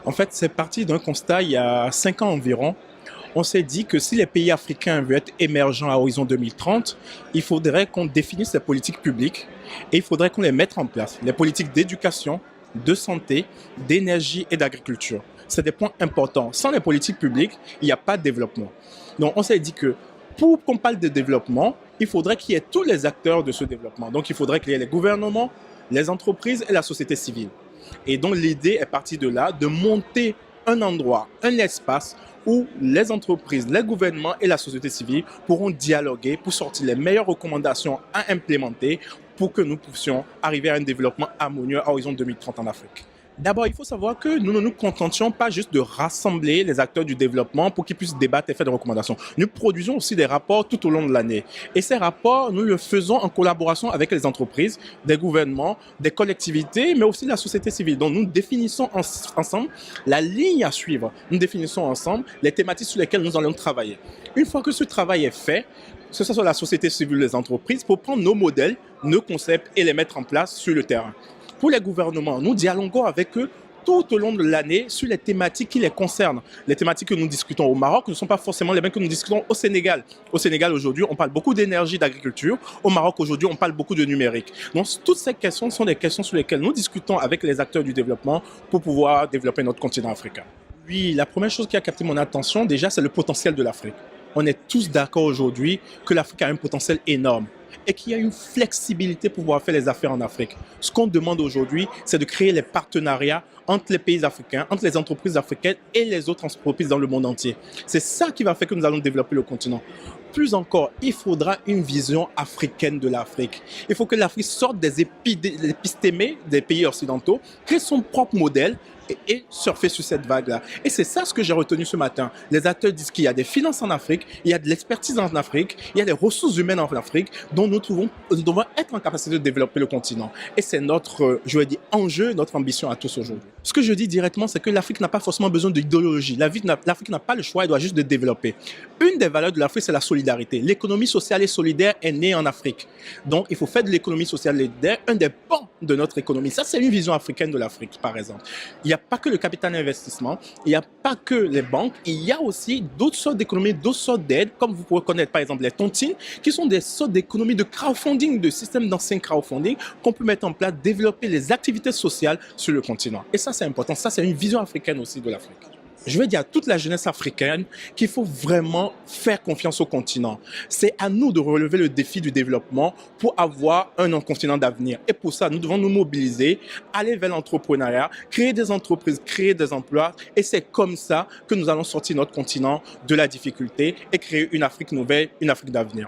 En fait, c'est parti d'un constat il y a 5 ans environ. On s'est dit que si les pays africains veulent être émergents à horizon 2030, il faudrait qu'on définisse les politiques publiques et il faudrait qu'on les mette en place. Les politiques d'éducation, de santé, d'énergie et d'agriculture. C'est des points importants. Sans les politiques publiques, il n'y a pas de développement. Donc on s'est dit que pour qu'on parle de développement, il faudrait qu'il y ait tous les acteurs de ce développement. Donc il faudrait qu'il y ait les gouvernements, les entreprises et la société civile. Et donc l'idée est partie de là, de monter un endroit, un espace où les entreprises, les gouvernements et la société civile pourront dialoguer pour sortir les meilleures recommandations à implémenter pour que nous puissions arriver à un développement harmonieux à horizon 2030 en Afrique. D'abord, il faut savoir que nous ne nous contentions pas juste de rassembler les acteurs du développement pour qu'ils puissent débattre et faire des recommandations. Nous produisons aussi des rapports tout au long de l'année. Et ces rapports, nous le faisons en collaboration avec les entreprises, des gouvernements, des collectivités, mais aussi la société civile. Donc, nous définissons ensemble la ligne à suivre. Nous définissons ensemble les thématiques sur lesquelles nous allons travailler. Une fois que ce travail est fait, que ce soit la société civile ou les entreprises, pour prendre nos modèles, nos concepts et les mettre en place sur le terrain. Pour les gouvernements, nous dialoguons avec eux tout au long de l'année sur les thématiques qui les concernent. Les thématiques que nous discutons au Maroc ne sont pas forcément les mêmes que nous discutons au Sénégal. Au Sénégal, aujourd'hui, on parle beaucoup d'énergie, d'agriculture. Au Maroc, aujourd'hui, on parle beaucoup de numérique. Donc, toutes ces questions sont des questions sur lesquelles nous discutons avec les acteurs du développement pour pouvoir développer notre continent africain. Oui, la première chose qui a capté mon attention, déjà, c'est le potentiel de l'Afrique. On est tous d'accord aujourd'hui que l'Afrique a un potentiel énorme et qu'il y a une flexibilité pour pouvoir faire les affaires en Afrique. Ce qu'on demande aujourd'hui, c'est de créer les partenariats entre les pays africains, entre les entreprises africaines et les autres entreprises dans le monde entier. C'est ça qui va faire que nous allons développer le continent. Plus encore, il faudra une vision africaine de l'Afrique. Il faut que l'Afrique sorte des épistémés des pays occidentaux, crée son propre modèle et surfer sur cette vague-là. Et c'est ça ce que j'ai retenu ce matin. Les acteurs disent qu'il y a des finances en Afrique, il y a de l'expertise en Afrique, il y a des ressources humaines en Afrique dont nous devons être en capacité de développer le continent. Et c'est notre, je vais dire, enjeu, notre ambition à tous aujourd'hui. Ce que je dis directement, c'est que l'Afrique n'a pas forcément besoin d'idéologie. L'Afrique n'a pas le choix, elle doit juste de développer. Une des valeurs de l'Afrique, c'est la solidarité. L'économie sociale et solidaire est née en Afrique. Donc, il faut faire de l'économie sociale et solidaire un des pans de notre économie. Ça, c'est une vision africaine de l'Afrique, par exemple. Il n'y a pas que le capital d'investissement, il n'y a pas que les banques, il y a aussi d'autres sortes d'économies, d'autres sortes d'aides, comme vous pouvez connaître par exemple les tontines, qui sont des sortes d'économies de crowdfunding, de systèmes d'ancien crowdfunding qu'on peut mettre en place, développer les activités sociales sur le continent. Et ça, c'est important. Ça, c'est une vision africaine aussi de l'Afrique. Je veux dire à toute la jeunesse africaine qu'il faut vraiment faire confiance au continent. C'est à nous de relever le défi du développement pour avoir un continent d'avenir. Et pour ça, nous devons nous mobiliser, aller vers l'entrepreneuriat, créer des entreprises, créer des emplois. Et c'est comme ça que nous allons sortir notre continent de la difficulté et créer une Afrique nouvelle, une Afrique d'avenir.